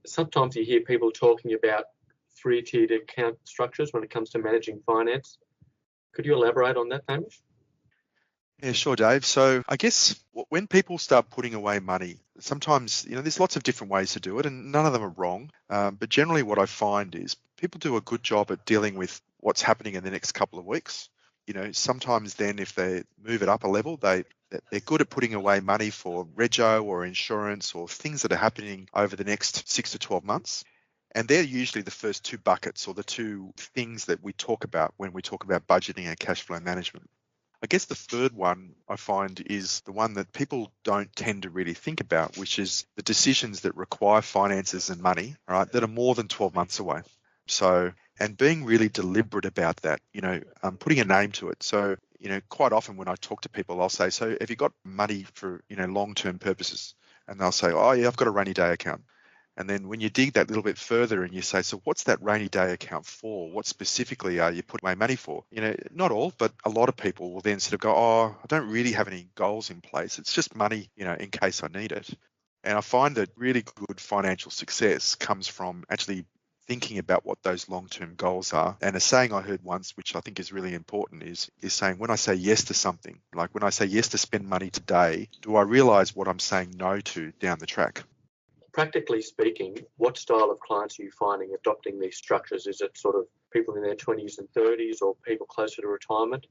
Sometimes you hear people talking about three-tiered account structures when it comes to managing finance. Could you elaborate on that, Hamish? Yeah, sure, Dave. So I guess when people start putting away money, sometimes, there's lots of different ways to do it and none of them are wrong. But generally what I find is people do a good job at dealing with what's happening in the next couple of weeks. Sometimes then if they move it up a level, they're good at putting away money for rego or insurance or things that are happening over the next 6 to 12 months. And they're usually the first two buckets or the two things that we talk about when we talk about budgeting and cash flow management. I guess the third one I find is the one that people don't tend to really think about, which is the decisions that require finances and money, right, that are more than 12 months away. So, and being really deliberate about that, putting a name to it. So, quite often when I talk to people, I'll say, so have you got money for, long-term purposes? And they'll say, oh yeah, I've got a rainy day account. And then when you dig that little bit further and you say, so what's that rainy day account for? What specifically are you putting away money for? Not all, but a lot of people will then sort of go, oh, I don't really have any goals in place. It's just money, in case I need it. And I find that really good financial success comes from actually thinking about what those long-term goals are. And a saying I heard once, which I think is really important, is saying, when I say yes to something, like when I say yes to spend money today, do I realize what I'm saying no to down the track? Practically speaking, what style of clients are you finding adopting these structures? Is it sort of people in their 20s and 30s or people closer to retirement?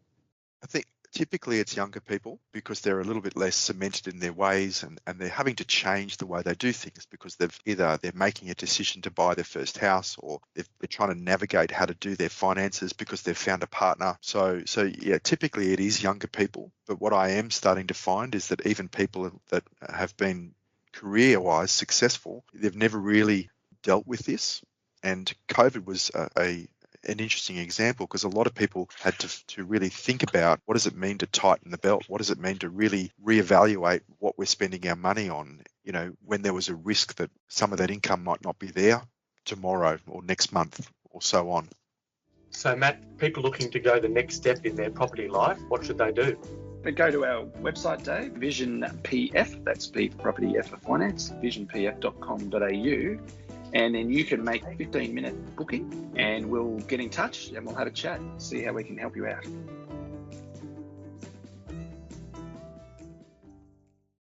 I think typically it's younger people because they're a little bit less cemented in their ways and they're having to change the way they do things because they're making a decision to buy their first house or they're trying to navigate how to do their finances because they've found a partner. So yeah, typically it is younger people. But what I am starting to find is that even people that have been career-wise successful, they've never really dealt with this. And COVID was an interesting example because a lot of people had to really think about what does it mean to tighten the belt? What does it mean to really reevaluate what we're spending our money on, when there was a risk that some of that income might not be there tomorrow or next month or so on. So Matt, people looking to go the next step in their property life, what should they do? But go to our website, Dave, Vision PF, that's P for property, F for finance, visionpf.com.au, and then you can make a 15-minute booking and we'll get in touch and we'll have a chat, see how we can help you out.